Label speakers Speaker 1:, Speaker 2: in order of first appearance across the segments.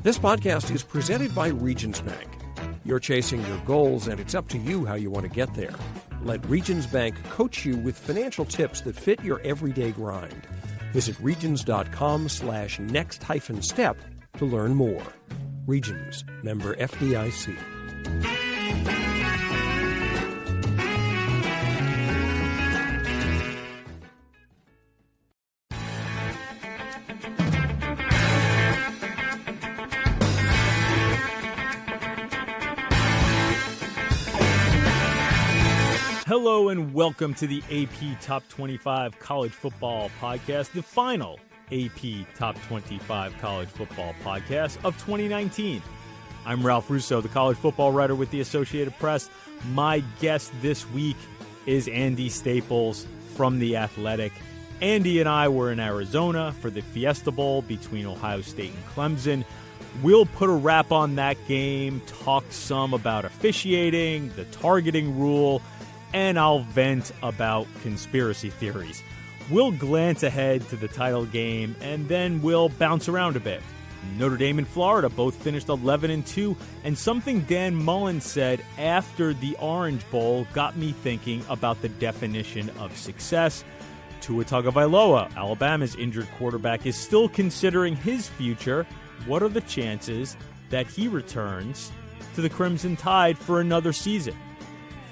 Speaker 1: This podcast is presented by Regions Bank. You're chasing your goals, and it's up to you how you want to get there. Let Regions Bank coach you with financial tips that fit your everyday grind. Visit regions.com/next-step to learn more. Regions, member FDIC.
Speaker 2: Hello and welcome to the AP Top 25 College Football Podcast, the final AP Top 25 College Football Podcast of 2019. I'm Ralph Russo, the college football writer with the Associated Press. My guest this week is Andy Staples from The Athletic. Andy and I were in Arizona for the Fiesta Bowl between Ohio State and Clemson. We'll put a wrap on that game, talk some about officiating, the targeting rule, and I'll vent about conspiracy theories. We'll glance ahead to the title game, and then we'll bounce around a bit. Notre Dame and Florida both finished 11-2, and something Dan Mullen said after the Orange Bowl got me thinking about the definition of success. Tua Tagovailoa, Alabama's injured quarterback, is still considering his future. What are the chances that he returns to the Crimson Tide for another season?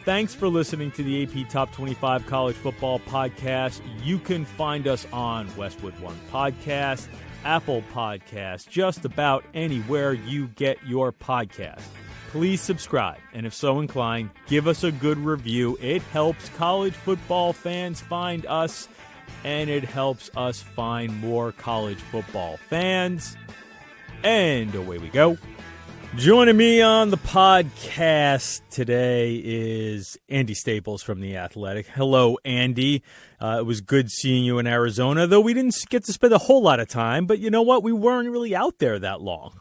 Speaker 2: Thanks for listening to the AP Top 25 College Football Podcast. You can find us on Westwood One Podcast, Apple Podcasts, just about anywhere you get your podcast. Please subscribe, and if so inclined, give us a good review. It helps college football fans find us, and it helps us find more college football fans. And away we go. Joining me on the podcast today is Andy Staples from The Athletic. Hello, Andy. It was good seeing you in Arizona, though we didn't get to spend a whole lot of time. But you know what? We weren't really out there that long.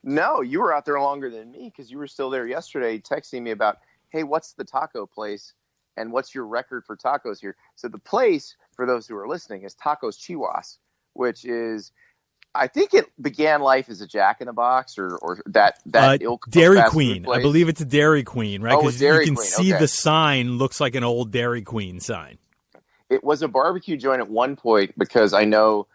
Speaker 3: No, you were out there longer than me because you were still there yesterday texting me about, hey, what's the taco place and what's your record for tacos here? So the place, for those who are listening, is Tacos Chihuas, which is... I think it began life as a Jack in the Box or that ilk.
Speaker 2: Dairy Queen. I believe it's a Dairy Queen, right? Because
Speaker 3: you
Speaker 2: can see the sign looks like an old Dairy Queen sign.
Speaker 3: It was a barbecue joint at one point because I know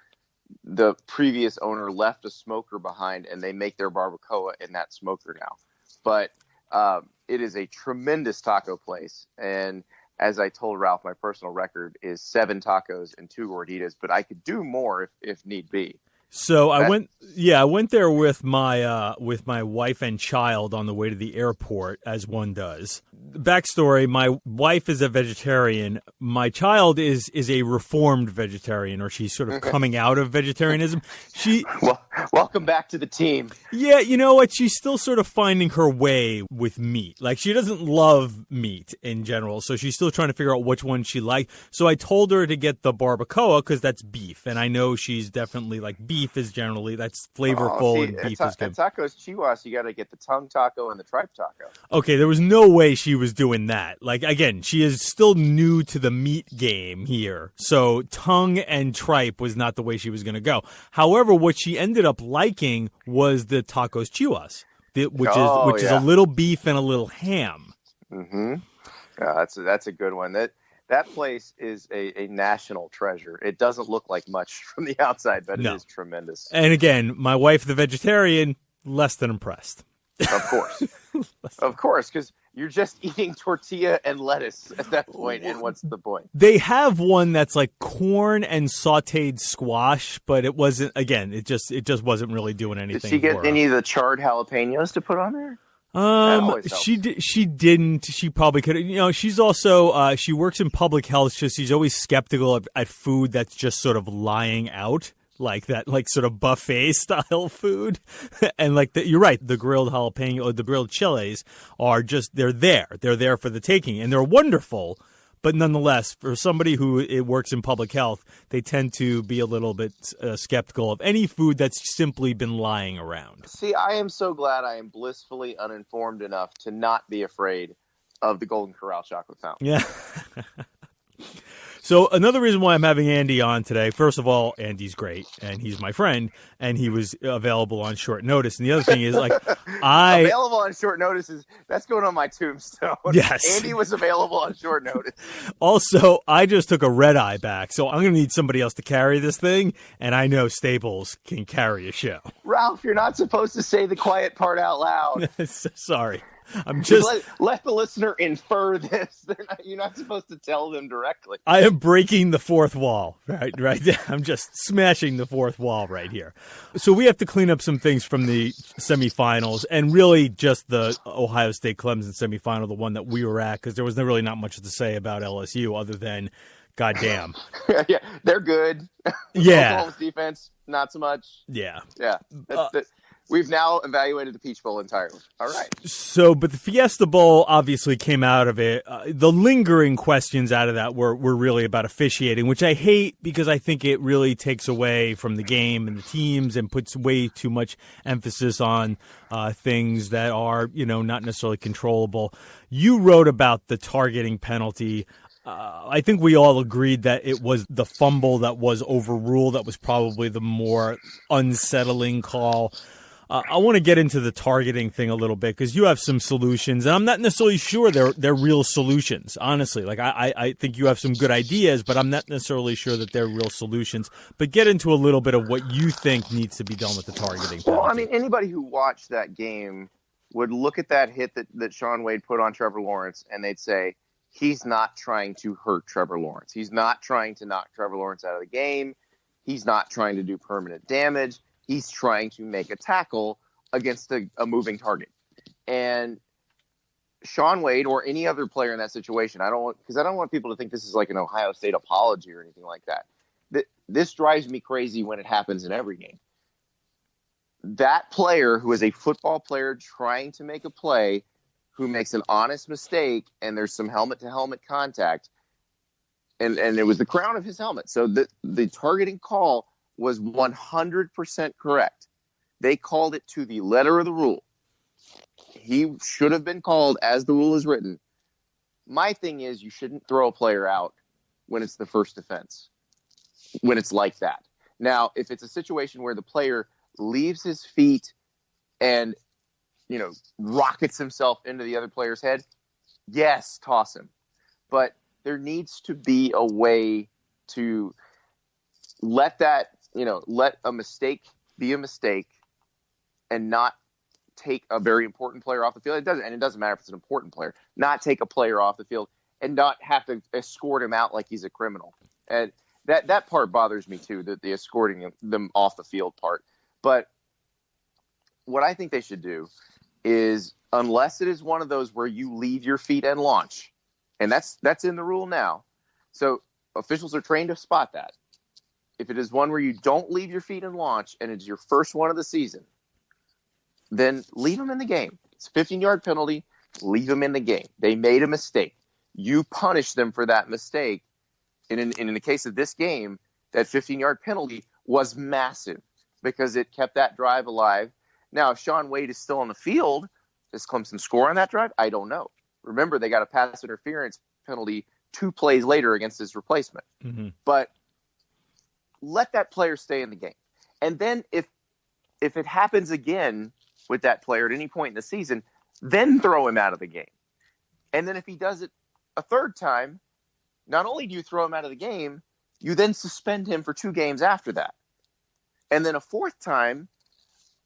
Speaker 3: the previous owner left a smoker behind and they make their barbacoa in that smoker now. But it is a tremendous taco place. And as I told Ralph, my personal record is 7 tacos and 2 gorditas, but I could do more if need be.
Speaker 2: So I went there with my wife and child on the way to the airport, as one does. Backstory: my wife is a vegetarian. My child is a reformed vegetarian, or she's sort of coming out of vegetarianism.
Speaker 3: Welcome back to the team.
Speaker 2: Yeah, you know what? She's still sort of finding her way with meat. Like, she doesn't love meat in general, so she's still trying to figure out which one she likes. So I told her to get the barbacoa because that's beef, and I know she's definitely like beef is generally that's flavorful and beef is good.
Speaker 3: At Tacos Chihuas, you got to get the tongue taco and the tripe taco.
Speaker 2: Okay, there was no way she was doing that. Like, again, she is still new to the meat game here, so tongue and tripe was not the way she was going to go. However, what she ended up liking was the Tacos Chihuas, which is a little beef and a little ham.
Speaker 3: Mm-hmm. Yeah, that's a good one. That place is a national treasure. It doesn't look like much from the outside, but it is tremendous.
Speaker 2: And again, my wife, the vegetarian, less than impressed.
Speaker 3: Of course. Of course, because you're just eating tortilla and lettuce at that point, and what's the point?
Speaker 2: They have one that's like corn and sautéed squash, but it wasn't, again, it just wasn't really doing anything.
Speaker 3: Did she get any of the charred jalapenos to put on there?
Speaker 2: She didn't. She probably could. You know, she's also she works in public health, so she's always skeptical at food that's just sort of lying out, like that, like sort of buffet style food. And like you're right, the grilled jalapeno or the grilled chiles are just they're there for the taking, and they're wonderful. But nonetheless, for somebody who works in public health, they tend to be a little bit skeptical of any food that's simply been lying around.
Speaker 3: See, I am so glad I am blissfully uninformed enough to not be afraid of the Golden Corral chocolate fountain.
Speaker 2: Yeah. So another reason why I'm having Andy on today, first of all, Andy's great, and he's my friend, and he was available on short notice. And the other thing is, like,
Speaker 3: available on short notice that's going on my tombstone.
Speaker 2: Yes.
Speaker 3: Andy was available on short notice.
Speaker 2: Also, I just took a red eye back, so I'm going to need somebody else to carry this thing, and I know Staples can carry a show.
Speaker 3: Ralph, you're not supposed to say the quiet part out loud.
Speaker 2: Sorry. I'm just
Speaker 3: let the listener infer this. You're not supposed to tell them directly.
Speaker 2: I am breaking the fourth wall, right? I'm just smashing the fourth wall right here. So we have to clean up some things from the semifinals, and really just the Ohio State Clemson semifinal, the one that we were at, because there was really not much to say about LSU other than, goddamn.
Speaker 3: Yeah, they're good.
Speaker 2: Yeah,
Speaker 3: Oklahoma's defense, not so much.
Speaker 2: Yeah.
Speaker 3: We've now evaluated the Peach Bowl entirely. All right.
Speaker 2: So, but the Fiesta Bowl obviously came out of it. The lingering questions out of that were really about officiating, which I hate because I think it really takes away from the game and the teams and puts way too much emphasis on things that are, not necessarily controllable. You wrote about the targeting penalty. I think we all agreed that it was the fumble that was overruled that was probably the more unsettling call. I want to get into the targeting thing a little bit because you have some solutions, and I'm not necessarily sure they're real solutions, honestly. Like, I think you have some good ideas, but I'm not necessarily sure that they're real solutions. But get into a little bit of what you think needs to be done with the targeting penalty.
Speaker 3: Well, I mean, anybody who watched that game would look at that hit that Shaun Wade put on Trevor Lawrence, and they'd say, he's not trying to hurt Trevor Lawrence. He's not trying to knock Trevor Lawrence out of the game. He's not trying to do permanent damage. He's trying to make a tackle against a moving target. And Shaun Wade or any other player in that situation, I don't want people to think this is like an Ohio State apology or anything like that. This drives me crazy when it happens in every game. That player who is a football player trying to make a play, who makes an honest mistake, and there's some helmet-to-helmet contact, and it was the crown of his helmet. So the targeting call was 100% correct. They called it to the letter of the rule. He should have been called as the rule is written. My thing is, you shouldn't throw a player out when it's the first offense, when it's like that. Now, if it's a situation where the player leaves his feet and, rockets himself into the other player's head, yes, toss him. But there needs to be a way to let a mistake be a mistake and not take a very important player off the field. It doesn't matter if it's an important player. Not take a player off the field and not have to escort him out like he's a criminal. And that part bothers me too, the escorting them off the field part. But what I think they should do is, unless it is one of those where you leave your feet and launch, and that's in the rule now. So officials are trained to spot that. If it is one where you don't leave your feet and launch, and it's your first one of the season, then leave them in the game. It's a 15-yard penalty. Leave them in the game. They made a mistake. You punish them for that mistake. And in the case of this game, that 15-yard penalty was massive because it kept that drive alive. Now, if Shaun Wade is still on the field, does Clemson score on that drive? I don't know. Remember, they got a pass interference penalty 2 plays later against his replacement. Mm-hmm. But let that player stay in the game. And then if it happens again with that player at any point in the season, then throw him out of the game. And then if he does it a third time, not only do you throw him out of the game, you then suspend him for 2 games after that. And then a fourth time,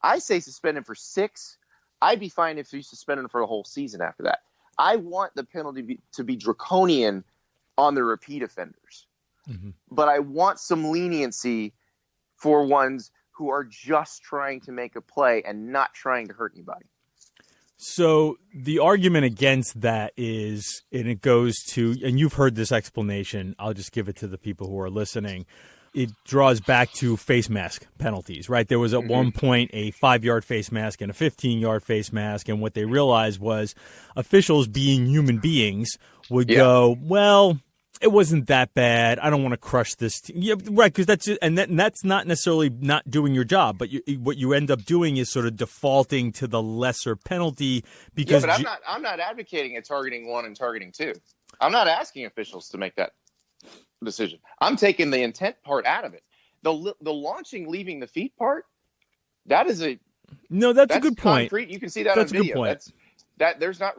Speaker 3: I say suspend him for 6. I'd be fine if you suspend him for the whole season after that. I want the penalty to be draconian on the repeat offenders. Mm-hmm. But I want some leniency for ones who are just trying to make a play and not trying to hurt anybody.
Speaker 2: So the argument against that is, and it goes to, and you've heard this explanation, I'll just give it to the people who are listening. It draws back to face mask penalties, right? There was at one point a 5-yard face mask and a 15-yard face mask, and what they realized was officials, being human beings, would go, well, it wasn't that bad. I don't want to crush this team. Yeah, right, because that's it, and that's not necessarily not doing your job, but what you end up doing is sort of defaulting to the lesser penalty. Because
Speaker 3: but I'm not advocating a targeting 1 and targeting 2. I'm not asking officials to make that decision. I'm taking the intent part out of it. The launching, leaving the feet part, that's
Speaker 2: a good point.
Speaker 3: Concrete. You can see that
Speaker 2: that's
Speaker 3: on video.
Speaker 2: A good point.
Speaker 3: There's not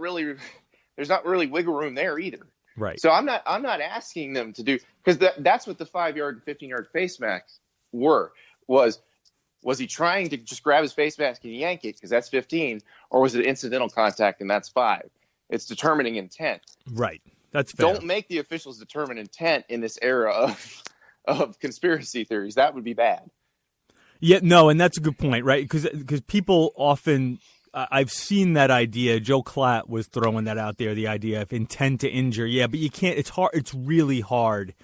Speaker 3: really wiggle room there either.
Speaker 2: Right.
Speaker 3: So I'm not asking them to do, because that's what the 5-yard and 15-yard face masks were. Was he trying to just grab his face mask and yank it because that's 15, or was it incidental contact and that's 5? It's determining intent.
Speaker 2: Right. That's fair.
Speaker 3: Don't make the officials determine intent in this era of conspiracy theories. That would be bad.
Speaker 2: Yeah, no, and that's a good point, right? Because people often, I've seen that idea. Joe Klatt was throwing that out there, the idea of intent to injure. Yeah, but you can't. It's hard. It's really hard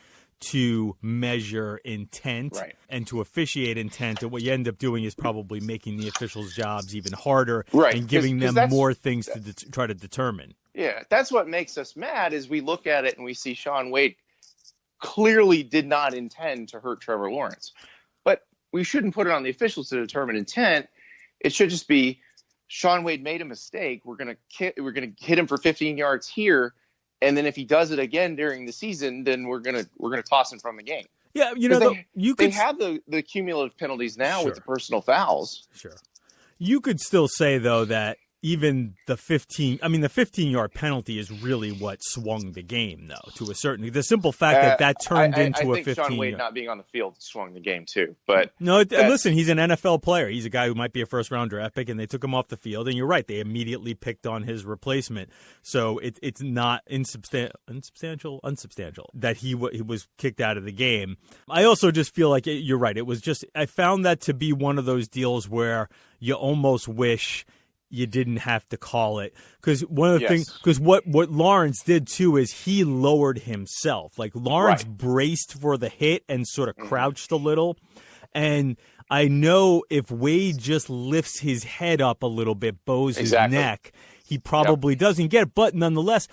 Speaker 2: to measure intent and to officiate intent. And what you end up doing is probably making the officials' jobs even harder and giving them more things to try to determine.
Speaker 3: Yeah, that's what makes us mad is we look at it and we see Shaun Wade clearly did not intend to hurt Trevor Lawrence. But we shouldn't put it on the officials to determine intent. It should just be Shaun Wade made a mistake. We're going to hit him for 15 yards here. And then if he does it again during the season, then we're gonna toss him from the game.
Speaker 2: Yeah,
Speaker 3: they have the cumulative penalties now with the personal fouls.
Speaker 2: Sure. You could still say though that even the 15-yard penalty is really what swung the game, though, to a certain. The simple fact that turned into a 15. I think
Speaker 3: Shaun Wade not being on the field swung the game too. But
Speaker 2: listen, he's an NFL player. He's a guy who might be a first-round draft pick, and they took him off the field. And you're right, they immediately picked on his replacement. So it's not unsubstantial that he was kicked out of the game. I also just feel like you're right. It was just I found that to be one of those deals where you almost wish you didn't have to call it, because one of the things, because what Lawrence did too is he lowered himself. Like Lawrence braced for the hit and sort of crouched a little. And I know if Wade just lifts his head up a little bit, bows his neck, he probably doesn't get it. But nonetheless,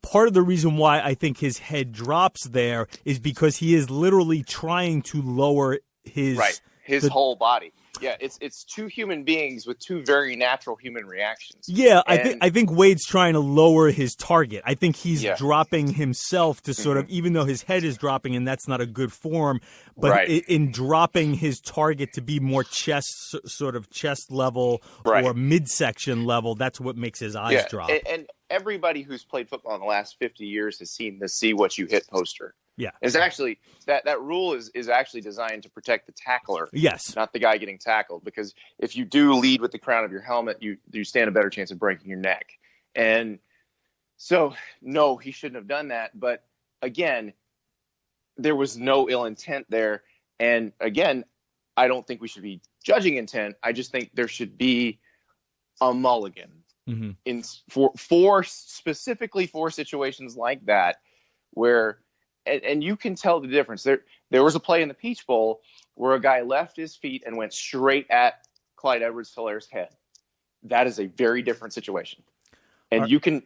Speaker 2: part of the reason why I think his head drops there is because he is literally trying to lower his
Speaker 3: whole body. Yeah, it's two human beings with two very natural human reactions.
Speaker 2: Yeah, I think Wade's trying to lower his target. I think he's dropping himself to sort of, even though his head is dropping, and that's not a good form, but in dropping his target to be more chest level or midsection level, that's what makes his eyes drop.
Speaker 3: And everybody who's played football in the last 50 years has seen the "see what you hit" poster.
Speaker 2: Yeah,
Speaker 3: it's actually that rule is actually designed to protect the tackler.
Speaker 2: Yes,
Speaker 3: not the guy getting tackled, because if you do lead with the crown of your helmet, you stand a better chance of breaking your neck. And so, no, he shouldn't have done that. But again, there was no ill intent there. And again, I don't think we should be judging intent. I just think there should be a mulligan specifically for situations like that where. And you can tell the difference. There was a play in the Peach Bowl where a guy left his feet and went straight at Clyde Edwards-Hilaire's head. That is a very different situation. And you can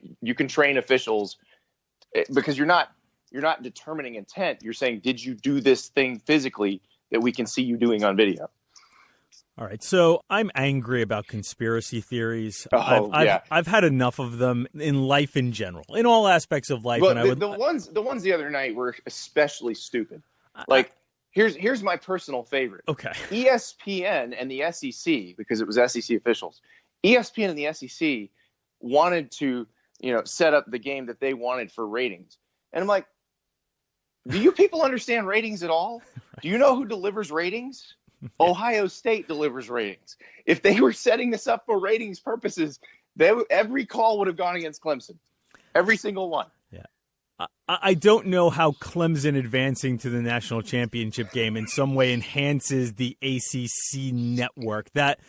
Speaker 3: train officials, because you're not determining intent. You're saying, did you do this thing physically that we can see you doing on video?
Speaker 2: All right, so I'm angry about conspiracy theories. I've had enough of them in life in general, in all aspects of life.
Speaker 3: Well, the ones the other night were especially stupid. Here's my personal favorite.
Speaker 2: Okay,
Speaker 3: ESPN and the SEC, because it was SEC officials. ESPN and the SEC wanted to, set up the game that they wanted for ratings, and I'm like, do you people understand ratings at all? Do you know who delivers ratings? Ohio State delivers ratings. If they were setting this up for ratings purposes, every call would have gone against Clemson. Every single one.
Speaker 2: Yeah. I don't know how Clemson advancing to the national championship game in some way enhances the ACC network. That,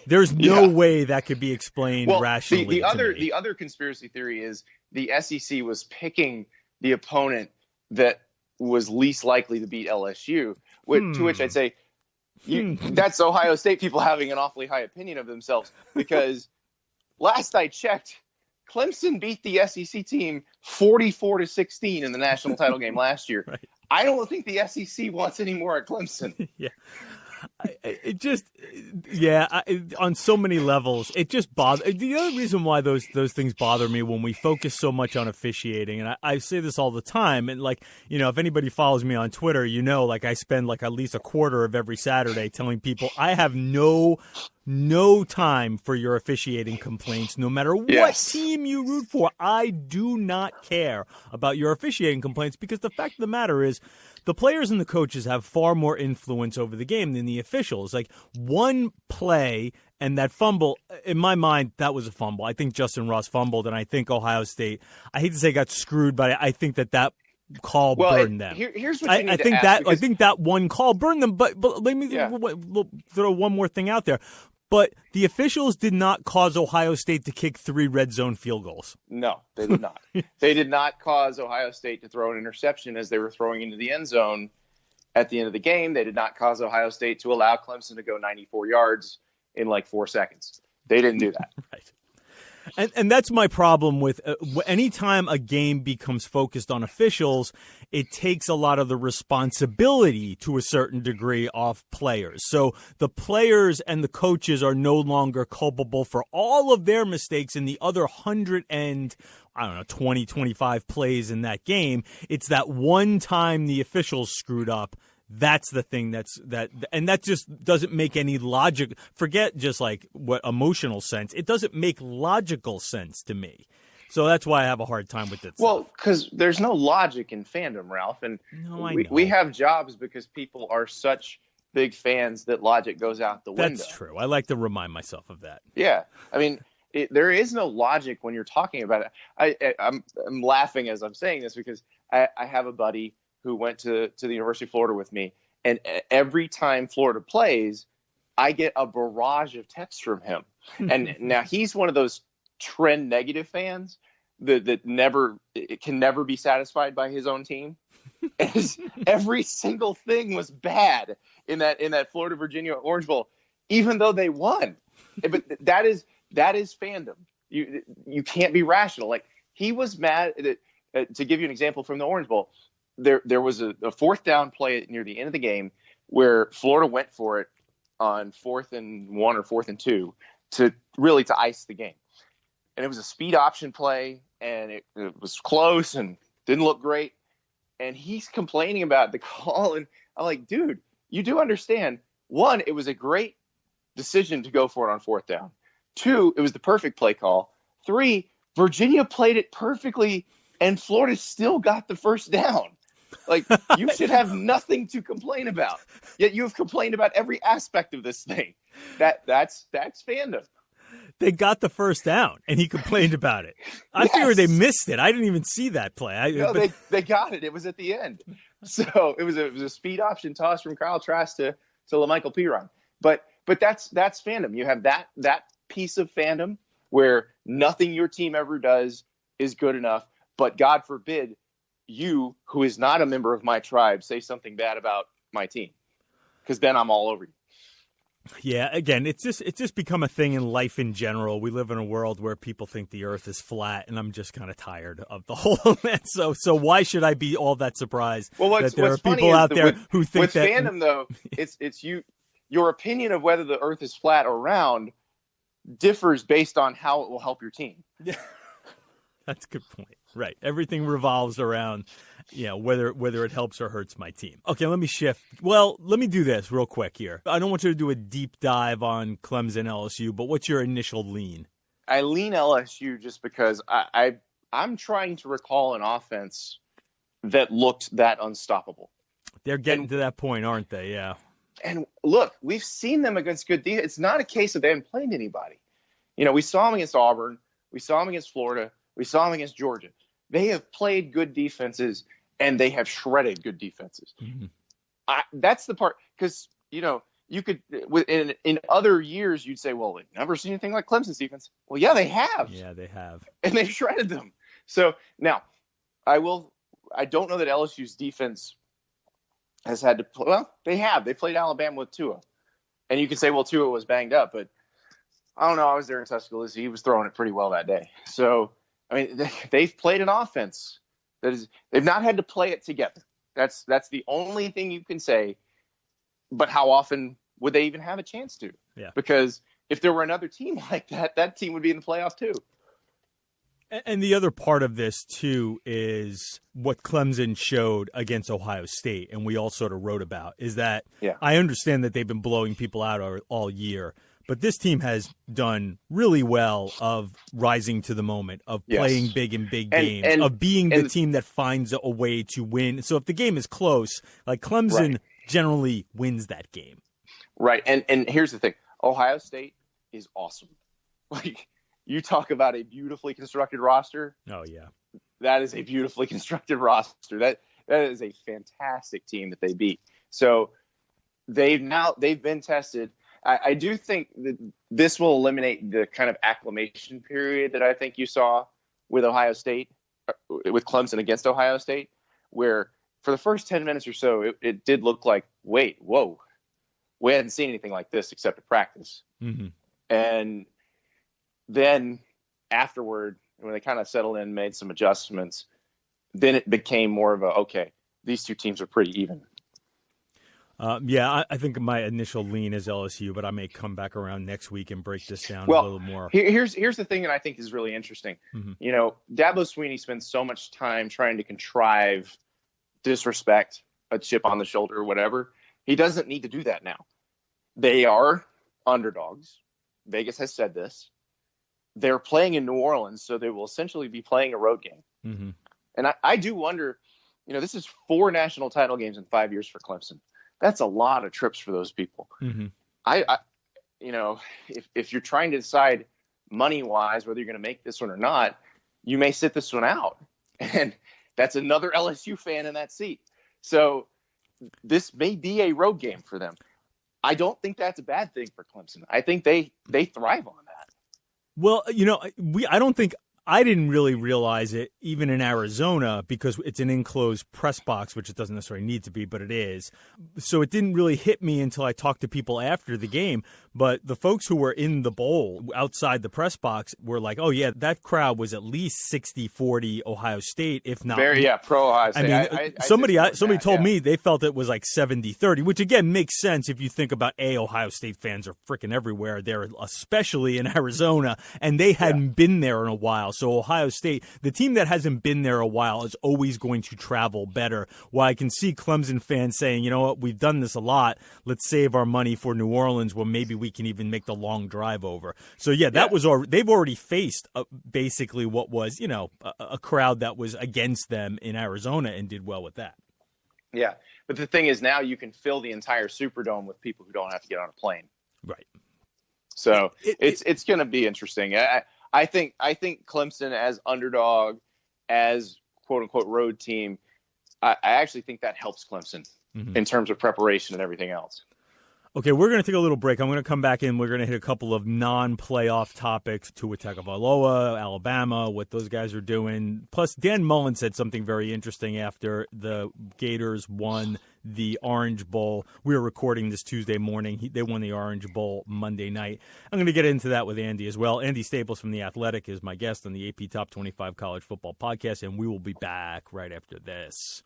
Speaker 2: there's no way that could be explained rationally.
Speaker 3: The other conspiracy theory is the SEC was picking the opponent that was least likely to beat LSU, to which I'd say, that's Ohio State people having an awfully high opinion of themselves, because last I checked, Clemson beat the SEC team 44-16 in the national title game last year. Right. I don't think the SEC wants any more at Clemson.
Speaker 2: Yeah. It just, on so many levels, it just bothers. The other reason why those things bother me when we focus so much on officiating, and I say this all the time, and if anybody follows me on Twitter, I spend at least a quarter of every Saturday telling people I have no time for your officiating complaints, no matter what team you root for. I do not care about your officiating complaints because the fact of the matter is the players and the coaches have far more influence over the game than the officials. One play and that fumble, in my mind, that was a fumble. I think Justin Ross fumbled, and I think Ohio State, I hate to say got screwed, but I think that call burned them.
Speaker 3: Here's what you need
Speaker 2: I think
Speaker 3: to
Speaker 2: that
Speaker 3: ask,
Speaker 2: I think that one call burned them. But let me throw one more thing out there. But the officials did not cause Ohio State to kick 3 red zone field goals.
Speaker 3: No, they did not. They did not cause Ohio State to throw an interception as they were throwing into the end zone at the end of the game. They did not cause Ohio State to allow Clemson to go 94 yards in 4 seconds. They didn't do that.
Speaker 2: Right. And that's my problem with anytime a game becomes focused on officials, it takes a lot of the responsibility to a certain degree off players. So the players and the coaches are no longer culpable for all of their mistakes in the other 20, 25 plays in that game. It's that one time the officials screwed up. That's the thing and that just doesn't make any logic. Forget just what emotional sense. It doesn't make logical sense to me. So that's why I have a hard time with it.
Speaker 3: Well, because there's no logic in fandom, Ralph. And we have jobs because people are such big fans that logic goes out the window.
Speaker 2: That's true. I like to remind myself of that.
Speaker 3: Yeah. I mean, there is no logic when you're talking about it. I'm laughing as I'm saying this because I have a buddy who went to the University of Florida with me. And every time Florida plays, I get a barrage of texts from him. And now he's one of those trend negative fans that can never be satisfied by his own team. Every single thing was bad in that Florida Virginia Orange Bowl, even though they won. But that is fandom. You can't be rational. He was mad to give you an example from the Orange Bowl. There was a 4th down play near the end of the game where Florida went for it on 4th and 1 or 4th and 2 to ice the game. And it was a speed option play, and it was close and didn't look great. And he's complaining about the call, and I'm like, dude, you do understand. 1, it was a great decision to go for it on 4th down. 2, it was the perfect play call. 3, Virginia played it perfectly, and Florida still got the first down. You should have nothing to complain about. Yet you have complained about every aspect of this thing. That's fandom.
Speaker 2: They got the first down, and he complained about it. I figured they missed it. I didn't even see that play.
Speaker 3: They got it. It was at the end. So it was a speed option toss from Kyle Trask to LaMichael Piron. But that's fandom. You have that piece of fandom where nothing your team ever does is good enough. But God forbid you, who is not a member of my tribe, say something bad about my team, because then I'm all over you.
Speaker 2: Yeah, again, it's just become a thing in life in general. We live in a world where people think the earth is flat, and I'm just kind of tired of the whole of that. So why should I be all that surprised that there are people out there who think
Speaker 3: with
Speaker 2: that
Speaker 3: fandom though, it's you. Your opinion of whether the earth is flat or round differs based on how it will help your team.
Speaker 2: Yeah. That's a good point. Right. Everything revolves around, whether it helps or hurts my team. Okay, let me shift. Well, let me do this real quick here. I don't want you to do a deep dive on Clemson LSU, but what's your initial lean?
Speaker 3: I lean LSU just because I'm trying to recall an offense that looked that unstoppable.
Speaker 2: They're getting to that point, aren't they? Yeah.
Speaker 3: And look, we've seen them against good defense. It's not a case of they haven't played anybody. We saw them against Auburn. We saw them against Florida. We saw them against Georgia. They have played good defenses, and they have shredded good defenses. Mm-hmm. That's the part, because, you could in other years you'd say, well, they've never seen anything like Clemson's defense. Well, yeah, they have.
Speaker 2: Yeah, they have.
Speaker 3: And they've shredded them. So now I don't know that LSU's defense has had to play. Well, they have. They played Alabama with Tua. And you can say, well, Tua was banged up, but I don't know. I was there in Tuscaloosa. He was throwing it pretty well that day. So, I mean, they've played an offense they've not had to play it together. That's the only thing you can say. But how often would they even have a chance to?
Speaker 2: Yeah.
Speaker 3: Because if there were another team like that, that team would be in the playoffs too.
Speaker 2: And the other part of this, too, is what Clemson showed against Ohio State, and we all sort of wrote about, is that I understand that they've been blowing people out all year, but this team has done really well of rising to the moment, of playing big in big games, of being the team that finds a way to win. So if the game is close, like Clemson generally wins that game.
Speaker 3: Right, and here's the thing. Ohio State is awesome. Like, you talk about a beautifully constructed roster.
Speaker 2: Oh, yeah.
Speaker 3: That is a beautifully constructed roster. That is a fantastic team that they beat. So they've been tested. I do think that this will eliminate the kind of acclimation period that I think you saw with Ohio State, with Clemson against Ohio State, where for the first 10 minutes or so, it did look like, whoa, we hadn't seen anything like this except at practice.
Speaker 2: Mm-hmm.
Speaker 3: And then afterward, when they kind of settled in, made some adjustments, then it became more of okay, these two teams are pretty even.
Speaker 2: I think my initial lean is LSU, but I may come back around next week and break this down a little more.
Speaker 3: Here's the thing that I think is really interesting.
Speaker 2: Mm-hmm.
Speaker 3: You know, Dabo Swinney spends so much time trying to contrive disrespect, a chip on the shoulder, or whatever. He doesn't need to do that now. They are underdogs. Vegas has said this. They're playing in New Orleans, so they will essentially be playing a road game.
Speaker 2: Mm-hmm.
Speaker 3: And I do wonder, this is 4 national title games in 5 years for Clemson. That's a lot of trips for those people.
Speaker 2: Mm-hmm.
Speaker 3: If you're trying to decide money-wise whether you're going to make this one or not, you may sit this one out. And that's another LSU fan in that seat. So this may be a road game for them. I don't think that's a bad thing for Clemson. I think they thrive on that.
Speaker 2: Well, I didn't really realize it even in Arizona because it's an enclosed press box, which it doesn't necessarily need to be, but it is. So it didn't really hit me until I talked to people after the game. But the folks who were in the bowl outside the press box were like, oh, yeah, that crowd was at least 60-40 Ohio State, if not.
Speaker 3: Pro Ohio State.
Speaker 2: I mean, somebody told me they felt it was like 70-30, which, again, makes sense if you think about, Ohio State fans are freaking everywhere. They're especially in Arizona, and they hadn't been there in a while. So Ohio State, the team that hasn't been there a while, is always going to travel better. While I can see Clemson fans saying, you know what, we've done this a lot. Let's save our money for New Orleans where maybe we can even make the long drive over. So, they've already faced basically what was, a crowd that was against them in Arizona and did well with that.
Speaker 3: Yeah. But the thing is, now you can fill the entire Superdome with people who don't have to get on a plane.
Speaker 2: Right.
Speaker 3: So it's going to be interesting. I think Clemson as underdog, as quote unquote road team, I actually think that helps Clemson in terms of preparation and everything else.
Speaker 2: Okay, we're going to take a little break. I'm going to come back in. We're going to hit a couple of non-playoff topics. Tua Tagovailoa, Alabama, what those guys are doing. Plus, Dan Mullen said something very interesting after the Gators won the Orange Bowl. We were recording this Tuesday morning. They won the Orange Bowl Monday night. I'm going to get into that with Andy as well. Andy Staples from The Athletic is my guest on the AP Top 25 College Football Podcast, and we will be back right after this.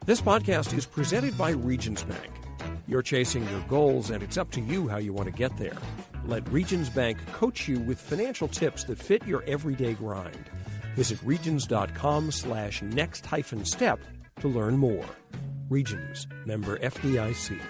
Speaker 1: This podcast is presented by Regions Bank. You're chasing your goals, and it's up to you how you want to get there. Let Regions Bank coach you with financial tips that fit your everyday grind. Visit regions.com/next-step to learn more. Regions, member FDIC.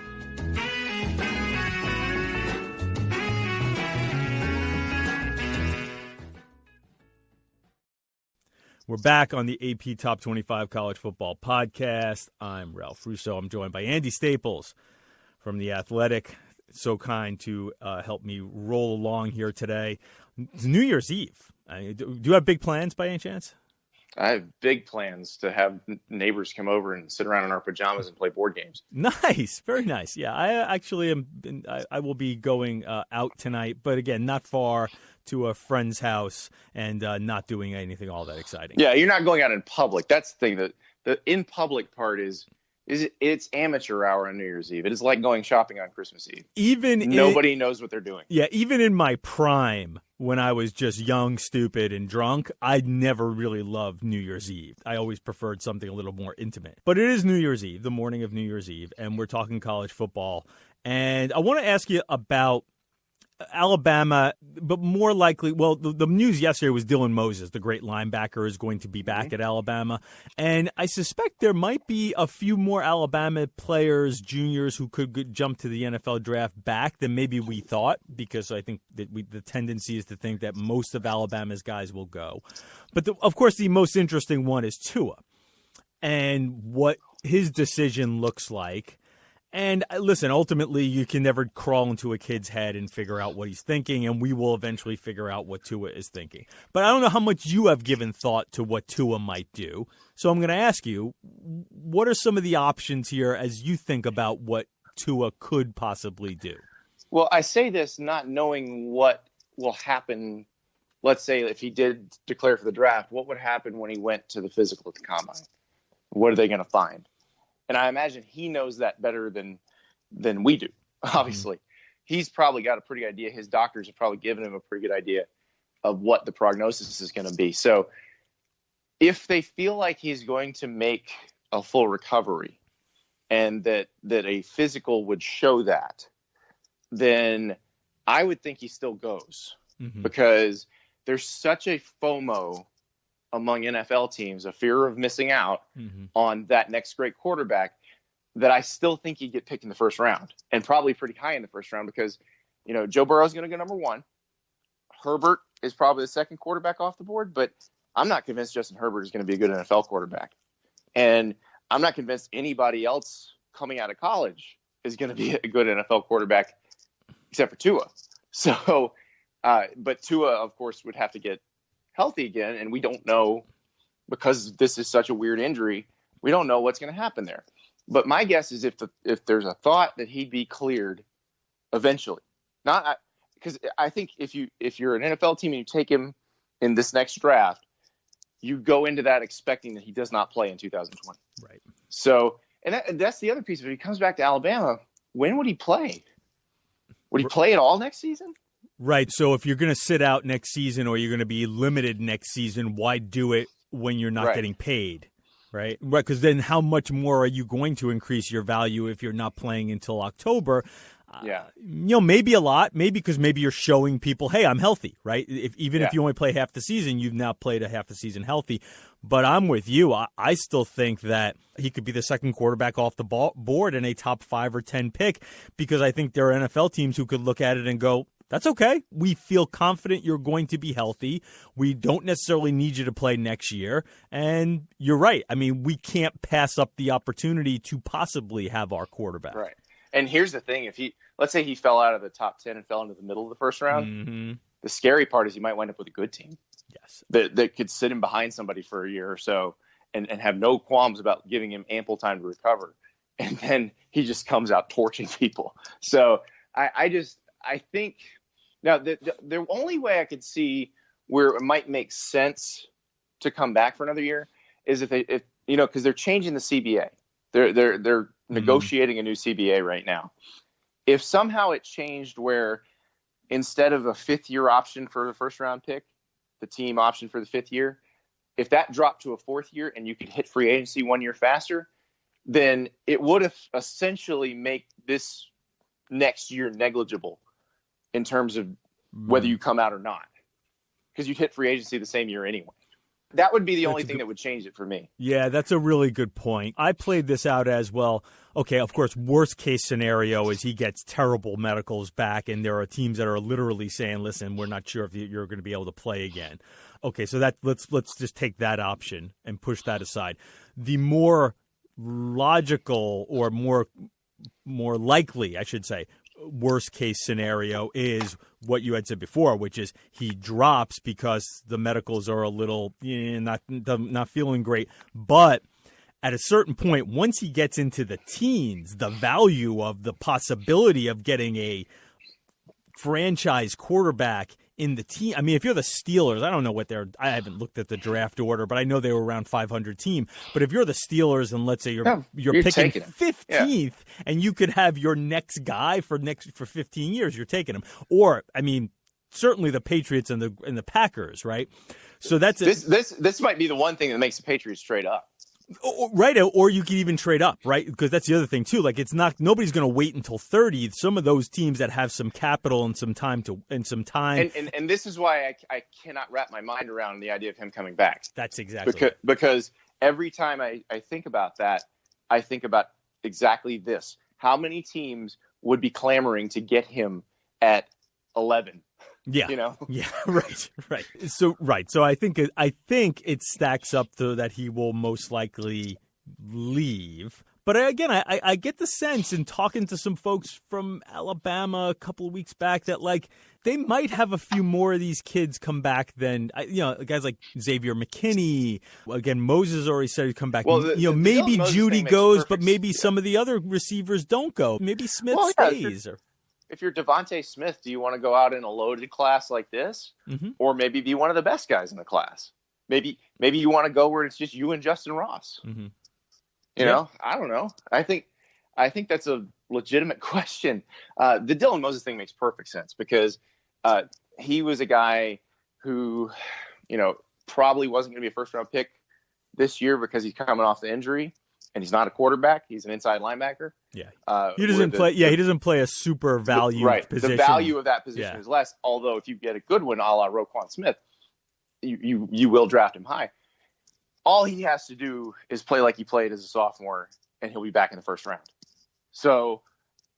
Speaker 2: We're back on the AP Top 25 College Football Podcast. I'm Ralph Russo. I'm joined by Andy Staples from The Athletic. So kind to help me roll along here today. It's New Year's Eve. Do you have big plans by any chance?
Speaker 3: I have big plans to have neighbors come over and sit around in our pajamas and play board games.
Speaker 2: Nice. Very nice. Yeah, I actually am. I will be going out tonight, but again, not far, to a friend's house and not doing anything all that exciting.
Speaker 3: Yeah, you're not going out in public. That's the thing. The in public part is It's amateur hour on New Year's Eve. It is like going shopping on Christmas Eve. Nobody knows what they're doing.
Speaker 2: Yeah, even in my prime, when I was just young, stupid, and drunk, I never really loved New Year's Eve. I always preferred something a little more intimate. But it is New Year's Eve, the morning of New Year's Eve, and we're talking college football. And I want to ask you about Alabama, but more likely, well, the news yesterday was Dylan Moses, the great linebacker, is going to be back at Alabama. And I suspect there might be a few more Alabama players, juniors, who could jump to the NFL draft back than maybe we thought, because I think that the tendency is to think that most of Alabama's guys will go. But, of course, the most interesting one is Tua and what his decision looks like. And listen, ultimately, you can never crawl into a kid's head and figure out what he's thinking, and we will eventually figure out what Tua is thinking. But I don't know how much you have given thought to what Tua might do. So I'm going to ask you, what are some of the options here as you think about what Tua could possibly do?
Speaker 3: Well, I say this not knowing what will happen. Let's say if he did declare for the draft, what would happen when he went to the physical at the combine? What are they going to find? And I imagine he knows that better than we do, obviously. Mm-hmm. He's probably got a pretty good idea. His doctors have probably given him a pretty good idea of what the prognosis is going to be. So if they feel like he's going to make a full recovery and that a physical would show that, then I would think he still goes, because there's such a FOMO among NFL teams, a fear of missing out on that next great quarterback, that I still think he'd get picked in the first round, and probably pretty high in the first round, because, Joe Burrow's going to go number one. Herbert is probably the second quarterback off the board, but I'm not convinced Justin Herbert is going to be a good NFL quarterback. And I'm not convinced anybody else coming out of college is going to be a good NFL quarterback except for Tua. So, but Tua, of course, would have to get healthy again, and we don't know, because this is such a weird injury, we don't know what's going to happen there. But my guess is if there's a thought that he'd be cleared eventually, not because I think if you're an NFL team and you take him in this next draft, you go into that expecting that he does not play in 2020.
Speaker 2: Right.
Speaker 3: So, and that's the other piece of it. If he comes back to Alabama, when would he play? Would he play at all next season?
Speaker 2: Right. So if you're going to sit out next season, or you're going to be limited next season, why do it when you're not getting paid? Right. Right. Because then how much more are you going to increase your value if you're not playing until October?
Speaker 3: Yeah.
Speaker 2: Maybe a lot. Maybe because maybe you're showing people, hey, I'm healthy. Right. If you only play half the season, you've now played a half the season healthy. But I'm with you. I still think that he could be the second quarterback off the board and a top 5 or 10 pick, because I think there are NFL teams who could look at it and go, that's okay. We feel confident you're going to be healthy. We don't necessarily need you to play next year. And you're right. I mean, we can't pass up the opportunity to possibly have our quarterback.
Speaker 3: Right. And here's the thing. Let's say he fell out of the top 10 and fell into the middle of the first round, the scary part is he might wind up with a good team.
Speaker 2: Yes.
Speaker 3: That could sit him behind somebody for a year or so and have no qualms about giving him ample time to recover. And then he just comes out torching people. So I think now the only way I could see where it might make sense to come back for another year is if because they're changing the CBA. They're negotiating a new CBA right now. If somehow it changed where instead of a 5th-year option for the first-round pick, the team option for the 5th year, if that dropped to a 4th year and you could hit free agency 1 year faster, then it would have essentially make this next year negligible in terms of whether you come out or not, because you'd hit free agency the same year anyway. That would be the only thing that would change it for me.
Speaker 2: Yeah, that's a really good point. I played this out as well. Okay, of course, worst case scenario is he gets terrible medicals back, and there are teams that are literally saying, listen, we're not sure if you're going to be able to play again. Okay, so that let's just take that option and push that aside. The more logical, or more likely, I should say, worst case scenario is what you had said before, which is he drops because the medicals are a little not feeling great. But at a certain point, once he gets into the teens, the value of the possibility of getting a franchise quarterback in the team. I mean, if you're the Steelers, I don't know what I haven't looked at the draft order, but I know they were around 500 team. But if you're the Steelers and let's say you're picking 15th and you could have your next guy for 15 years, you're taking him. Or, I mean, certainly the Patriots and the Packers, right? So that's
Speaker 3: this might be the one thing that makes the Patriots trade up.
Speaker 2: Right, or you could even trade up, right? Because that's the other thing too. Like nobody's going to wait until 30. Some of those teams that have some capital and some time
Speaker 3: and this is why I cannot wrap my mind around the idea of him coming back.
Speaker 2: That's exactly
Speaker 3: because every time I think about that, I think about exactly this: how many teams would be clamoring to get him at 11?
Speaker 2: Yeah.
Speaker 3: You know?
Speaker 2: Yeah, right. So I think it stacks up to that he will most likely leave. But again, I get the sense in talking to some folks from Alabama a couple of weeks back that like they might have a few more of these kids come back than guys like Xavier McKinney. Again, Moses already said he'd come back.
Speaker 3: Well,
Speaker 2: maybe Judy goes, but maybe some of the other receivers don't go. Maybe Smith stays.
Speaker 3: If you're Devontae Smith, do you want to go out in a loaded class like this?
Speaker 2: Mm-hmm.
Speaker 3: Or maybe be one of the best guys in the class? Maybe you want to go where it's just you and Justin Ross.
Speaker 2: Mm-hmm.
Speaker 3: You know, I don't know. I think that's a legitimate question. The Dylan Moses thing makes perfect sense because he was a guy who, probably wasn't going to be a first-round pick this year because he's coming off the injury. And he's not a quarterback; he's an inside linebacker.
Speaker 2: Yeah, he doesn't play. He doesn't play a super valued position.
Speaker 3: The value of that position is less. Although, if you get a good one, a la Roquan Smith, you will draft him high. All he has to do is play like he played as a sophomore, and he'll be back in the first round. So,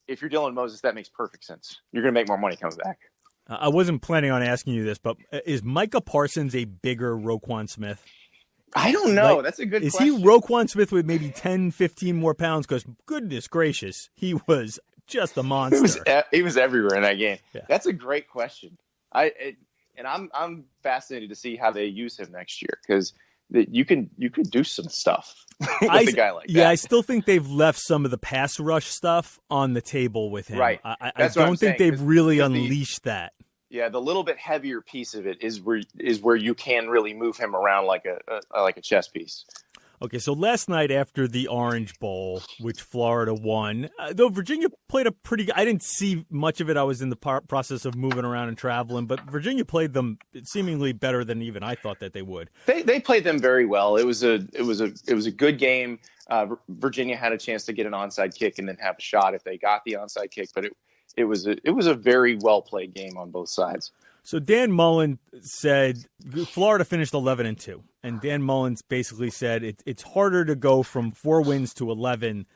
Speaker 3: if you're Dylan Moses, that makes perfect sense. You're going to make more money coming back.
Speaker 2: I wasn't planning on asking you this, but is Micah Parsons a bigger Roquan Smith?
Speaker 3: I don't know. That's a good question.
Speaker 2: Is he Roquan Smith with maybe 10, 15 more pounds? Because goodness gracious, he was just a monster.
Speaker 3: He was everywhere in that game. Yeah. That's a great question. I'm fascinated to see how they use him next year because you can do some stuff with a guy like that.
Speaker 2: Yeah, I still think they've left some of the pass rush stuff on the table with him.
Speaker 3: Right.
Speaker 2: I don't think they've really unleashed that.
Speaker 3: Yeah, the little bit heavier piece of it is where you can really move him around like a chess piece.
Speaker 2: Okay, so last night after the Orange Bowl, which Florida won, though Virginia played a pretty – I didn't see much of it. I was in the process of moving around and traveling, but Virginia played them seemingly better than even I thought that they would.
Speaker 3: They played them very well. It was a good game. Virginia had a chance to get an onside kick and then have a shot if they got the onside kick, but it was a very well played game on both sides.
Speaker 2: So Dan Mullen said Florida finished 11-2, and Dan Mullen basically said it's harder to go from 4 wins to 11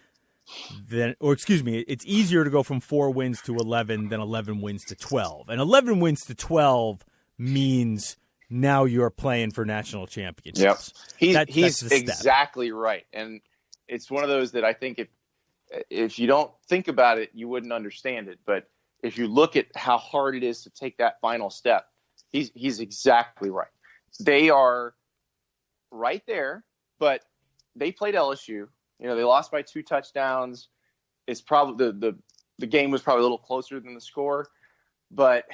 Speaker 2: it's easier to go from 4 wins to 11 than 11 wins to 12. And 11 wins to 12 means now you're playing for national championships.
Speaker 3: Yep. He's exactly right. And it's one of those that I think if you don't think about it, you wouldn't understand it. But if you look at how hard it is to take that final step, he's exactly right. They are right there, but they played LSU. They lost by 2 touchdowns. It's probably the game was probably a little closer than the score, but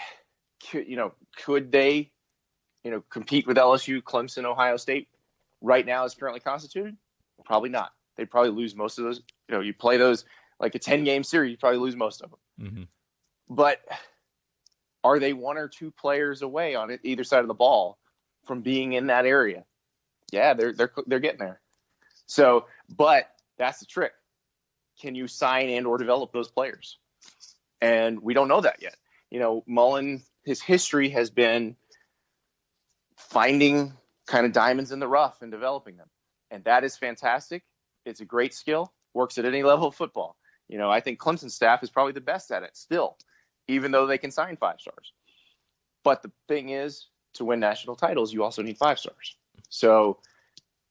Speaker 3: could they, compete with LSU, Clemson, Ohio State right now as currently constituted? Probably not. They'd probably lose most of those. You play those like a 10-game series, you probably lose most of them.
Speaker 2: Mm-hmm.
Speaker 3: But are they 1 or 2 players away on either side of the ball from being in that area? Yeah, they're getting there. So, but that's the trick. Can you sign and or develop those players? And we don't know that yet. Mullen, his history has been finding kind of diamonds in the rough and developing them. And that is fantastic. It's a great skill. Works at any level of football. I think Clemson staff is probably the best at it still, even though they can sign 5 stars. But the thing is, to win national titles, you also need 5 stars. So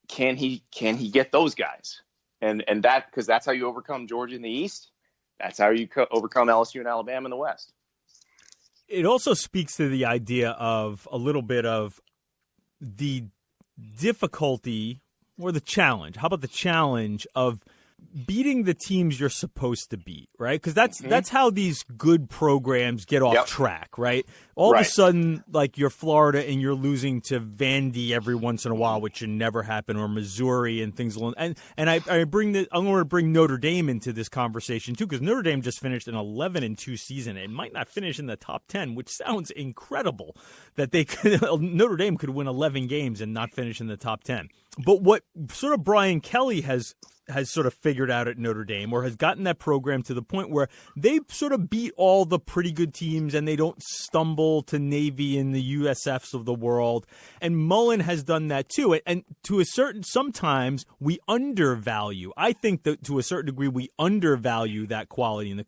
Speaker 3: can he get those guys? And that, because that's how you overcome Georgia in the East. That's how you overcome LSU and Alabama in the West.
Speaker 2: It also speaks to the idea of a little bit of the difficulty or the challenge. How about the challenge of beating the teams you're supposed to beat, right? Because that's how these good programs get off track, right? All of a sudden, like you're Florida and you're losing to Vandy every once in a while, which should never happen, or Missouri and things along. And I'm going to bring Notre Dame into this conversation too, because Notre Dame just finished an 11-2 season. It might not finish in the top 10, which sounds incredible that Notre Dame could win 11 games and not finish in the top 10. But what sort of Brian Kelly has sort of figured out at Notre Dame, or has gotten that program to the point where they sort of beat all the pretty good teams and they don't stumble to Navy and the USFs of the world. And Mullen has done that too. And to a certain, sometimes we undervalue. I think that to a certain degree we undervalue that quality in the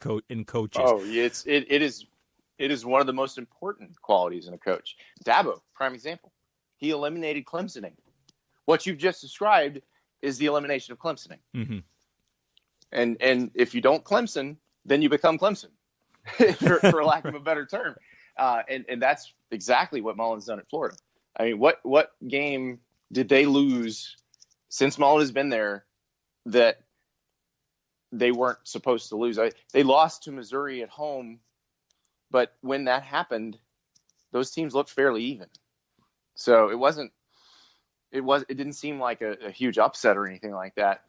Speaker 2: coaches.
Speaker 3: Oh, it is one of the most important qualities in a coach. Dabo, prime example. He eliminated Clemsoning. What you've just described is the elimination of Clemsoning.
Speaker 2: Mm-hmm.
Speaker 3: And if you don't Clemson, then you become Clemson, for lack of a better term. And that's exactly what Mullen's done at Florida. I mean, what game did they lose since Mullen has been there that they weren't supposed to lose? They lost to Missouri at home, but when that happened, those teams looked fairly even. So it didn't seem like a huge upset or anything like that.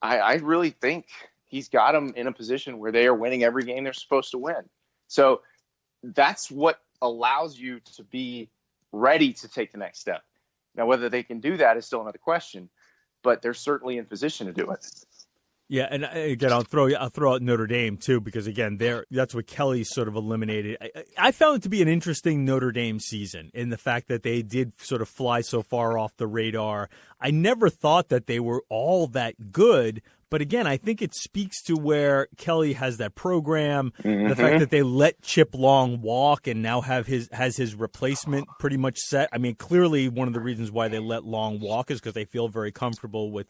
Speaker 3: I really think he's got them in a position where they are winning every game they're supposed to win. So that's what allows you to be ready to take the next step. Now, whether they can do that is still another question, but they're certainly in position to do it.
Speaker 2: Yeah, and again, I'll throw out Notre Dame too, because again, that's what Kelly sort of eliminated. I found it to be an interesting Notre Dame season in the fact that they did sort of fly so far off the radar. I never thought that they were all that good. But again, I think it speaks to where Kelly has that program, the fact that they let Chip Long walk and now has his replacement pretty much set. I mean, clearly one of the reasons why they let Long walk is because they feel very comfortable with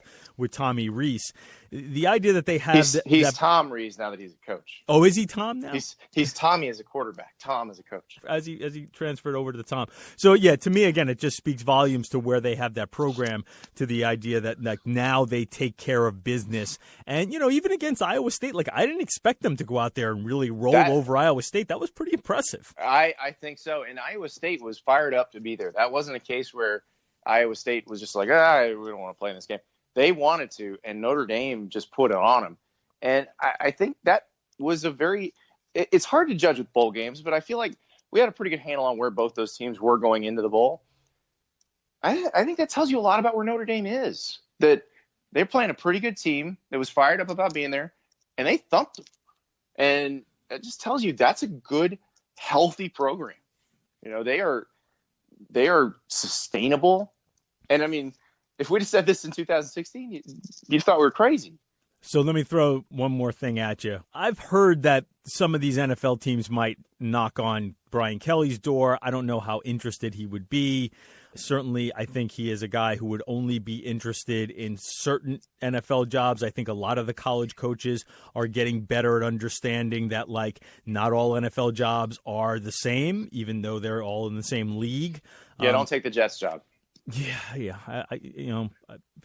Speaker 2: Tommy Rees. The idea that they have
Speaker 3: he's Tom Rees now that he's a coach.
Speaker 2: Oh, is he Tom now?
Speaker 3: He's Tommy as a quarterback, Tom as a coach.
Speaker 2: As he transferred over to the Tom. So yeah, to me again, it just speaks volumes to where they have that program, to the idea that like now they take care of business. And, even against Iowa State, like I didn't expect them to go out there and really roll over Iowa State. That was pretty impressive.
Speaker 3: I think so. And Iowa State was fired up to be there. That wasn't a case where Iowa State was just like, we don't want to play in this game. They wanted to, and Notre Dame just put it on them. And I think that was it's hard to judge with bowl games, but I feel like we had a pretty good handle on where both those teams were going into the bowl. I think that tells you a lot about where Notre Dame is, that they're playing a pretty good team that was fired up about being there, and they thumped them. And it just tells you that's a good, healthy program. They are sustainable. And I mean, if we'd have said this in 2016, you thought we were crazy.
Speaker 2: So let me throw one more thing at you. I've heard that some of these NFL teams might knock on Brian Kelly's door. I don't know how interested he would be. Certainly, I think he is a guy who would only be interested in certain NFL jobs. I think a lot of the college coaches are getting better at understanding that, like, not all NFL jobs are the same, even though they're all in the same league.
Speaker 3: Yeah, don't take the Jets job.
Speaker 2: Yeah. I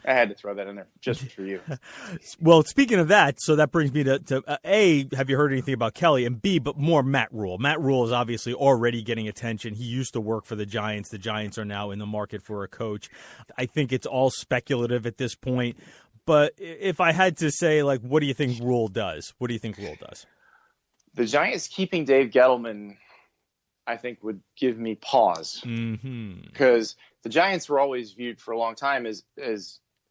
Speaker 3: had to throw that in there just for you.
Speaker 2: Well, speaking of that, so that brings me to A, have you heard anything about Kelly? And B, but more Matt Rhule. Matt Rhule is obviously already getting attention. He used to work for the Giants. The Giants are now in the market for a coach. I think it's all speculative at this point. But if I had to say, like, what do you think Rhule does? What do you think Rhule does?
Speaker 3: The Giants keeping Dave Gettleman, I think, would give me pause. Because the Giants were always viewed for a long time as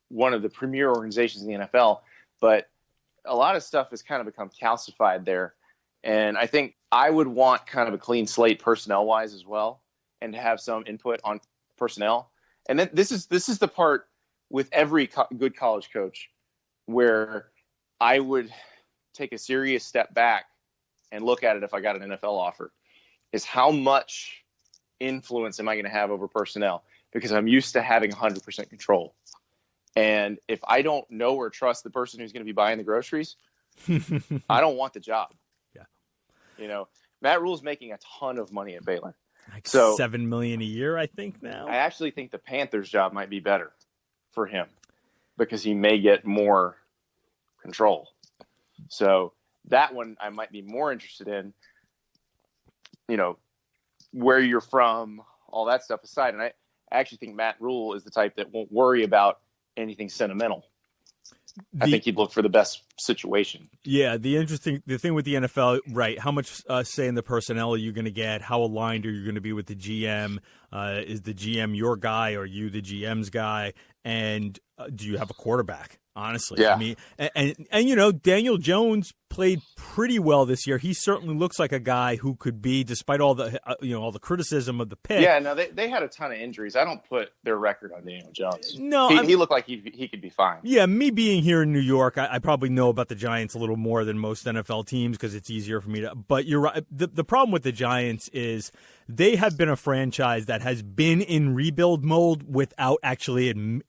Speaker 3: one of the premier organizations in the NFL, but a lot of stuff has kind of become calcified there. And I think I would want kind of a clean slate personnel-wise as well, and to have some input on personnel. And then this is the part with every good college coach where I would take a serious step back and look at it if I got an NFL offer, is how much influence am I going to have over personnel? Because I'm used to having 100% control. And if I don't know or trust the person who's going to be buying the groceries, I don't want the job.
Speaker 2: Yeah.
Speaker 3: Matt Rhule's making a ton of money at Baylor.
Speaker 2: Like $7 million a year, I think now.
Speaker 3: I actually think the Panthers job might be better for him because he may get more control. So that one I might be more interested in, where you're from, all that stuff aside. And I actually think Matt Rhule is the type that won't worry about anything sentimental. I think he'd look for the best situation.
Speaker 2: Yeah, the thing with the NFL, right? How much say in the personnel are you going to get? How aligned are you going to be with the GM? Is the GM your guy, or are you the GM's guy? And do you have a quarterback? Honestly,
Speaker 3: yeah.
Speaker 2: I mean, and Daniel Jones played pretty well this year. He certainly looks like a guy who could be, despite all the all the criticism of the pick.
Speaker 3: Yeah, no, they had a ton of injuries. I don't put their record on Daniel Jones.
Speaker 2: No,
Speaker 3: he looked like he could be fine.
Speaker 2: Yeah, me being here in New York, I probably know about the Giants a little more than most NFL teams because it's easier for me to. But you're right. The problem with the Giants is they have been a franchise that has been in rebuild mode without actually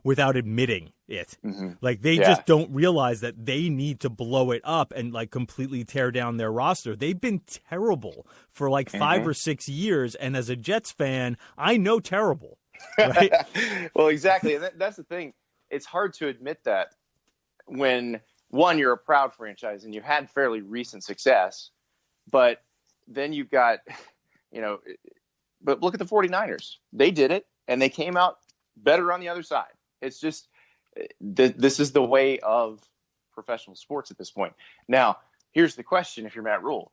Speaker 2: without admitting it.
Speaker 3: Mm-hmm.
Speaker 2: Like they just don't realize that they need to blow it up and like completely tear down their roster. They've been terrible for like 5 or 6 years, and as a Jets fan, I know terrible. Right?
Speaker 3: Well, exactly. And that's the thing. It's hard to admit that when, one, you're a proud franchise and you had fairly recent success, but then you've got, but look at the 49ers. They did it, and they came out better on the other side. It's just, this is the way of professional sports at this point. Now, here's the question if you're Matt Rhule.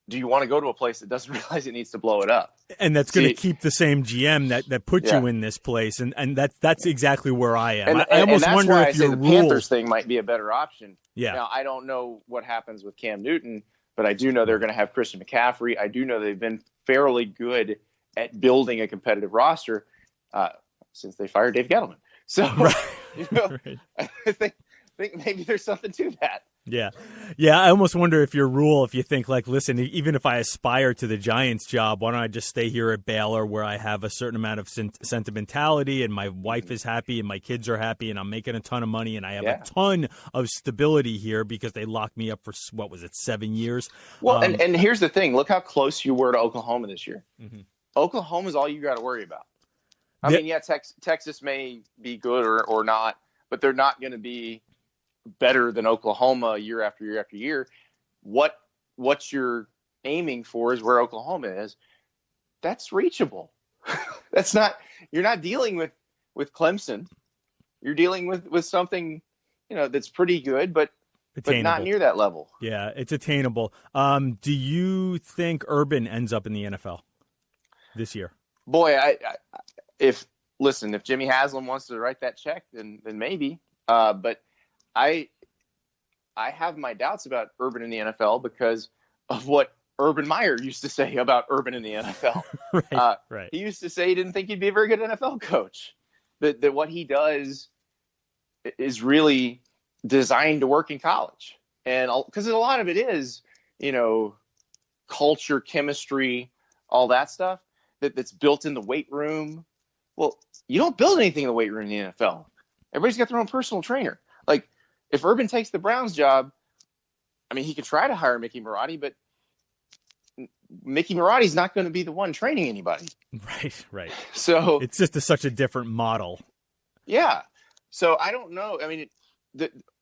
Speaker 3: Do you want to go to a place that doesn't realize it needs to blow it up? And
Speaker 2: that's going to keep the same GM that put you in this place, and that's exactly where I am. I almost wonder if your
Speaker 3: the Panthers thing might be a better option.
Speaker 2: Yeah.
Speaker 3: Now, I don't know what happens with Cam Newton, but I do know they're going to have Christian McCaffrey. I do know they've been fairly good at building a competitive roster since they fired Dave Gettleman. So,
Speaker 2: right.
Speaker 3: I think maybe there's something to that.
Speaker 2: Yeah. I almost wonder if your Rhule, if you think like, listen, even if I aspire to the Giants job, why don't I just stay here at Baylor where I have a certain amount of sentimentality and my wife is happy and my kids are happy and I'm making a ton of money and I have a ton of stability here because they locked me up for, 7 years?
Speaker 3: Well, and here's the thing. Look how close you were to Oklahoma this year. Mm-hmm. Oklahoma's all you got to worry about. I mean, Texas may be good or not, but they're not going to be better than Oklahoma year after year after year. What you're aiming for is where Oklahoma is. That's reachable. That's not. You're not dealing with Clemson. You're dealing with something that's pretty good, but not near that level.
Speaker 2: Yeah, it's attainable. Do you think Urban ends up in the NFL this year?
Speaker 3: Boy, if Jimmy Haslam wants to write that check, then maybe. But I have my doubts about Urban in the NFL because of what Urban Meyer used to say about Urban in the NFL.
Speaker 2: Right.
Speaker 3: He used to say he didn't think he'd be a very good NFL coach. That what he does is really designed to work in college. And because a lot of it is, culture, chemistry, all that stuff that's built in the weight room. Well, you don't build anything in the weight room in the NFL. Everybody's got their own personal trainer. Like, if Urban takes the Browns job, I mean, he could try to hire Mickey Marotti, but Mickey Marotti's not going to be the one training anybody.
Speaker 2: Right.
Speaker 3: So
Speaker 2: it's just such a different model.
Speaker 3: Yeah. So I don't know. I mean,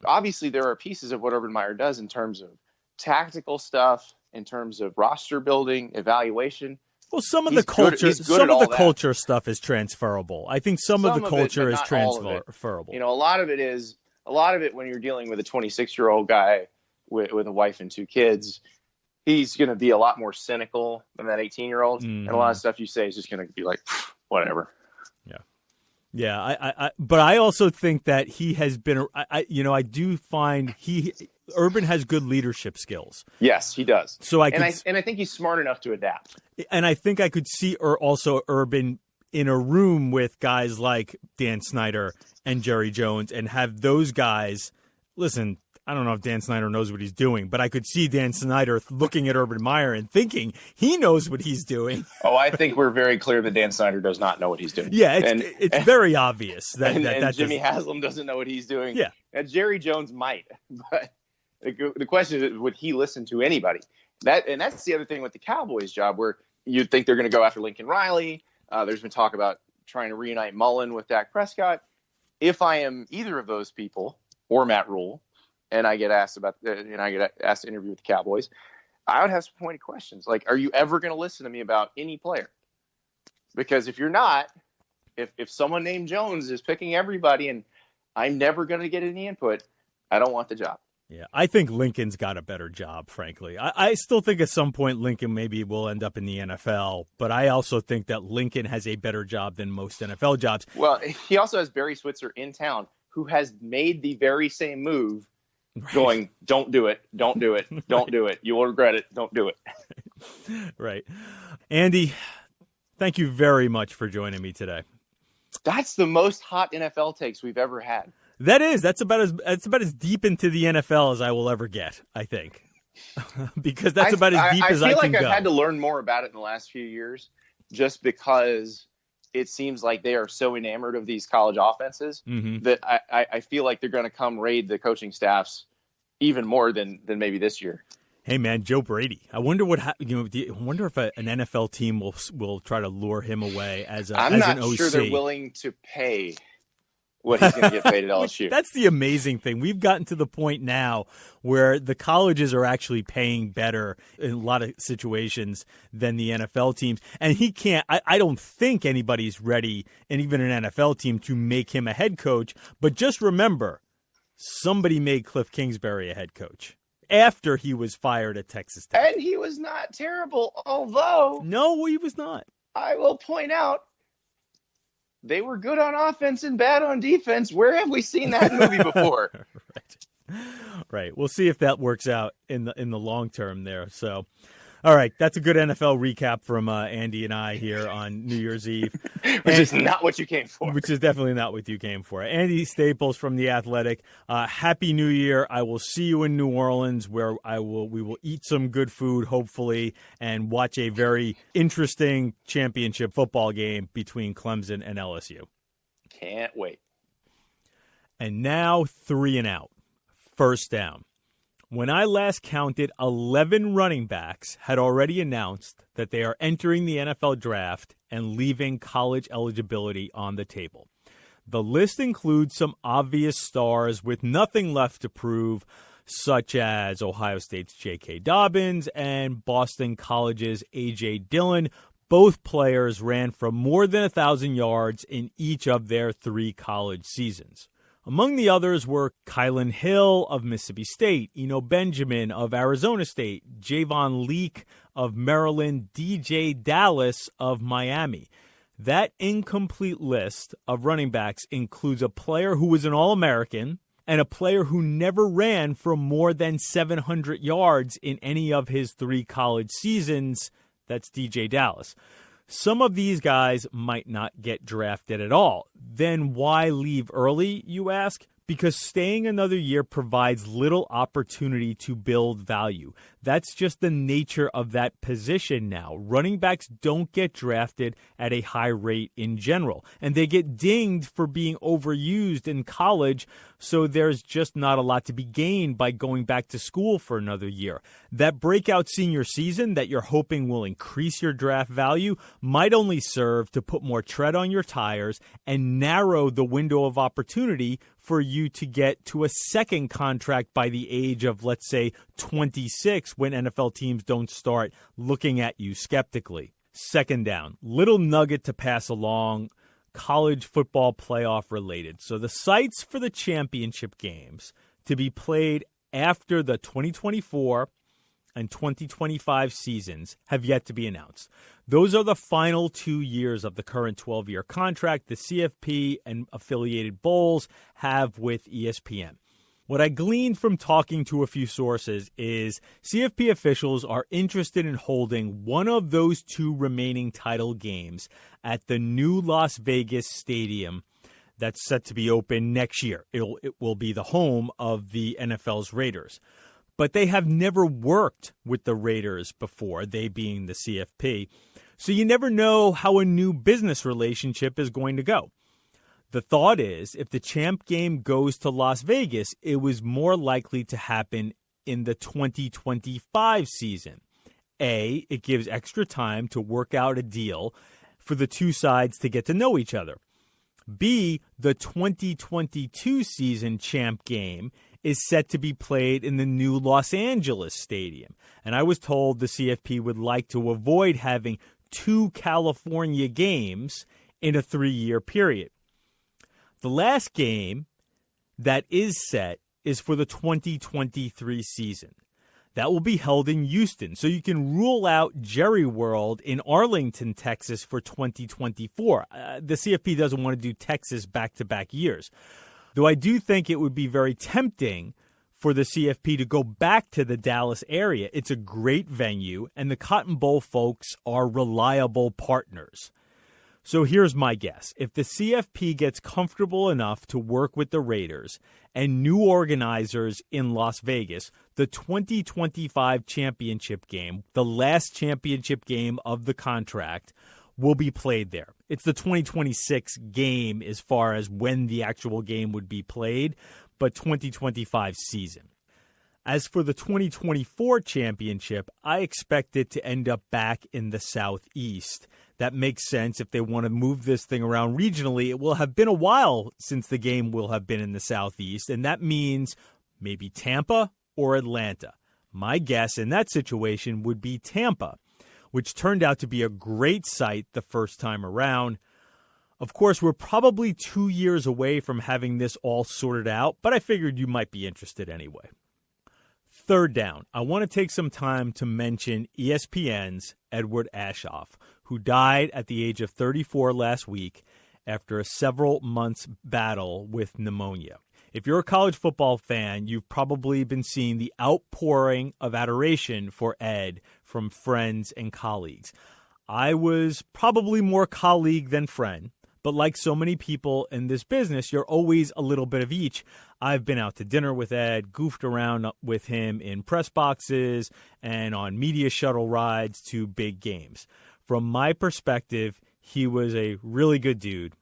Speaker 3: obviously there are pieces of what Urban Meyer does in terms of tactical stuff, in terms of roster building, evaluation.
Speaker 2: Well, some of the culture stuff is transferable. I think some of the culture is transferable.
Speaker 3: A lot of it when you're dealing with a 26-year-old guy with a wife and 2 kids, he's going to be a lot more cynical than that 18-year-old. Mm-hmm. And a lot of stuff you say is just going to be like, whatever.
Speaker 2: Yeah. But I also think that he has been, I do find Urban has good leadership skills.
Speaker 3: Yes, he does.
Speaker 2: So I
Speaker 3: think he's smart enough to adapt.
Speaker 2: And I think I could see also Urban in a room with guys like Dan Snyder and Jerry Jones and have those guys listen. I don't know if Dan Snyder knows what he's doing, but I could see Dan Snyder looking at Urban Meyer and thinking he knows what he's doing.
Speaker 3: Oh, I think we're very clear that Dan Snyder does not know what he's doing.
Speaker 2: Yeah, it's very obvious that
Speaker 3: Jimmy Haslam doesn't know what he's doing.
Speaker 2: Yeah,
Speaker 3: and Jerry Jones might, but the question is, would he listen to anybody? That's the other thing with the Cowboys job, where you'd think they're going to go after Lincoln Riley. There's been talk about trying to reunite Mullen with Dak Prescott. If I am either of those people, or Matt Rhule, and I get asked to interview with the Cowboys, I would have some pointed questions. Like, are you ever going to listen to me about any player? Because if you're not, if someone named Jones is picking everybody and I'm never going to get any input, I don't want the job.
Speaker 2: Yeah, I think Lincoln's got a better job, frankly. I still think at some point Lincoln maybe will end up in the NFL, but I also think that Lincoln has a better job than most NFL jobs.
Speaker 3: Well, he also has Barry Switzer in town, who has made the very same move, going, don't do it, don't do it, don't do it. You will regret it, don't do it.
Speaker 2: Right. Andy, thank you very much for joining me today.
Speaker 3: That's the most hot NFL takes we've ever had.
Speaker 2: That's about as deep into the NFL as I will ever get, I think. Because that's about as deep as I can go.
Speaker 3: I feel like I've had to learn more about it in the last few years, just because it seems like they are so enamored of these college offenses that I feel like they're going to come raid the coaching staffs even more than maybe this year.
Speaker 2: Hey man, Joe Brady. I wonder I wonder if an NFL team will try to lure him away as an OC.
Speaker 3: I'm not sure they're willing to pay what he's going to get paid at LSU.
Speaker 2: That's the amazing thing. We've gotten to the point now where the colleges are actually paying better in a lot of situations than the NFL teams. And he can't, I don't think anybody's ready, and even an NFL team, to make him a head coach. But just remember, somebody made Cliff Kingsbury a head coach after he was fired at Texas Tech.
Speaker 3: And he was not terrible, although...
Speaker 2: No, he was not.
Speaker 3: I will point out, they were good on offense and bad on defense. Where have we seen that movie before?
Speaker 2: Right. We'll see if that works out in the long term there. So, all right, that's a good NFL recap from Andy and I here on New Year's Eve.
Speaker 3: Which is not what you came for.
Speaker 2: Which is definitely not what you came for. Andy Staples from The Athletic. Happy New Year. I will see you in New Orleans, where we will eat some good food, hopefully, and watch a very interesting championship football game between Clemson and LSU.
Speaker 3: Can't wait.
Speaker 2: And now 3 and out. First down. When I last counted, 11 running backs had already announced that they are entering the NFL draft and leaving college eligibility on the table. The list includes some obvious stars with nothing left to prove, such as Ohio State's J.K. Dobbins and Boston College's A.J. Dillon. Both players ran for more than 1,000 yards in each of their 3 college seasons. Among the others were Kylan Hill of Mississippi State, Eno Benjamin of Arizona State, Javon Leake of Maryland, DJ Dallas of Miami. That incomplete list of running backs includes a player who was an All-American and a player who never ran for more than 700 yards in any of his 3 college seasons. That's DJ Dallas. Some of these guys might not get drafted at all. Then why leave early, you ask? Because staying another year provides little opportunity to build value. That's just the nature of that position now. Running backs don't get drafted at a high rate in general, and they get dinged for being overused in college, so there's just not a lot to be gained by going back to school for another year. That breakout senior season that you're hoping will increase your draft value might only serve to put more tread on your tires and narrow the window of opportunity for you to get to a second contract by the age of, let's say, 26, when NFL teams don't start looking at you skeptically. Second down, little nugget to pass along, college football playoff related. So the sites for the championship games to be played after the 2024 and 2025 seasons have yet to be announced. Those are the final 2 years of the current 12-year contract the CFP and affiliated bowls have with ESPN. What I gleaned from talking to a few sources is CFP officials are interested in holding one of those 2 remaining title games at the new Las Vegas stadium that's set to be open next year. It will be the home of the NFL's Raiders. But they have never worked with the Raiders before, they being the CFP. So you never know how a new business relationship is going to go. The thought is, if the champ game goes to Las Vegas, it was more likely to happen in the 2025 season. A, it gives extra time to work out a deal for the 2 sides to get to know each other. B, the 2022 season champ game is set to be played in the new Los Angeles stadium. And I was told the CFP would like to avoid having 2 California games in a 3-year period. The last game that is set is for the 2023 season. That will be held in Houston, so you can rule out Jerry World in Arlington, Texas for 2024. The CFP doesn't want to do Texas back-to-back years. Though I do think it would be very tempting for the CFP to go back to the Dallas area. It's a great venue, and the Cotton Bowl folks are reliable partners. So here's my guess. If the CFP gets comfortable enough to work with the Raiders and new organizers in Las Vegas, the 2025 championship game, the last championship game of the contract, will be played there. It's the 2026 game as far as when the actual game would be played, but 2025 season. As for the 2024 championship, I expect it to end up back in the Southeast. That makes sense if they want to move this thing around regionally. It will have been a while since the game will have been in the Southeast, and that means maybe Tampa or Atlanta. My guess in that situation would be Tampa, which turned out to be a great site the first time around. Of course, we're probably 2 years away from having this all sorted out, but I figured you might be interested anyway. Third down, I want to take some time to mention ESPN's Edward Aschoff, who died at the age of 34 last week after a several months battle with pneumonia. If you're a college football fan, you've probably been seeing the outpouring of adoration for Ed from friends and colleagues. I was probably more colleague than friend, but like so many people in this business, you're always a little bit of each. I've been out to dinner with Ed, goofed around with him in press boxes and on media shuttle rides to big games. From my perspective, he was a really good dude,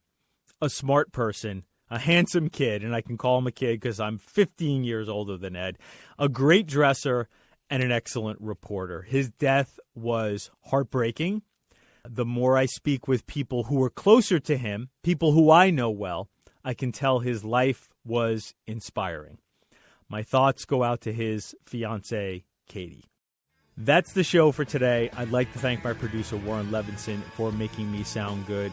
Speaker 2: a smart person, a handsome kid, and I can call him a kid because I'm 15 years older than Ed, a great dresser, and an excellent reporter. His death was heartbreaking. The more I speak with people who are closer to him, people who I know well, I can tell his life was inspiring. My thoughts go out to his fiancée, Katie. That's the show for today. I'd like to thank my producer, Warren Levinson, for making me sound good.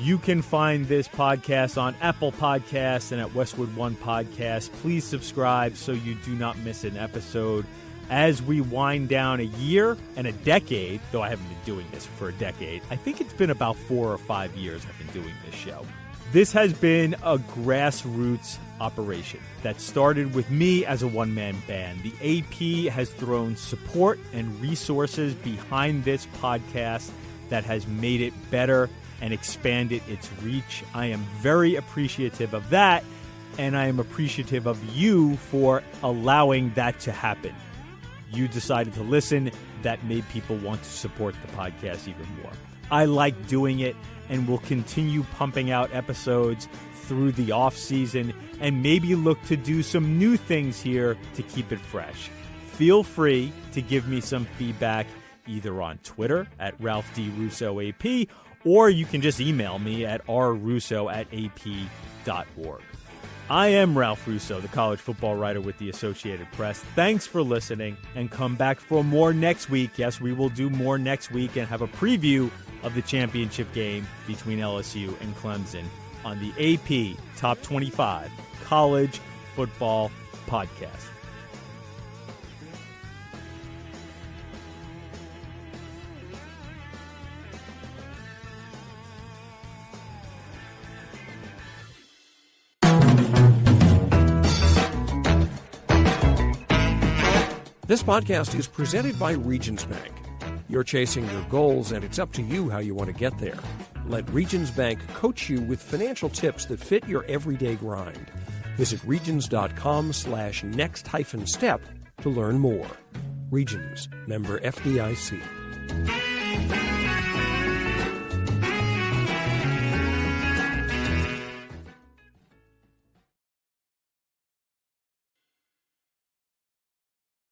Speaker 2: You can find this podcast on Apple Podcasts and at Westwood One Podcast. Please subscribe so you do not miss an episode. As we wind down a year and a decade, though I haven't been doing this for a decade, I think it's been about 4 or 5 years I've been doing this show. This has been a grassroots operation that started with me as a one-man band. The AP has thrown support and resources behind this podcast that has made it better and expanded its reach. I am very appreciative of that, and I am appreciative of you for allowing that to happen. You decided to listen. That made people want to support the podcast even more. I like doing it and will continue pumping out episodes through the off season and maybe look to do some new things here to keep it fresh. Feel free to give me some feedback either on Twitter at Ralph D. Russo AP, or you can just email me at rrusso@ap.org. I am Ralph Russo, the college football writer with the Associated Press. Thanks for listening, and come back for more next week. Yes, we will do more next week and have a preview of the championship game between LSU and Clemson on the AP Top 25 College Football Podcast.
Speaker 1: This podcast is presented by Regions Bank. You're chasing your goals, and it's up to you how you want to get there. Let Regions Bank coach you with financial tips that fit your everyday grind. Visit regions.com/next-step to learn more. Regions, member FDIC.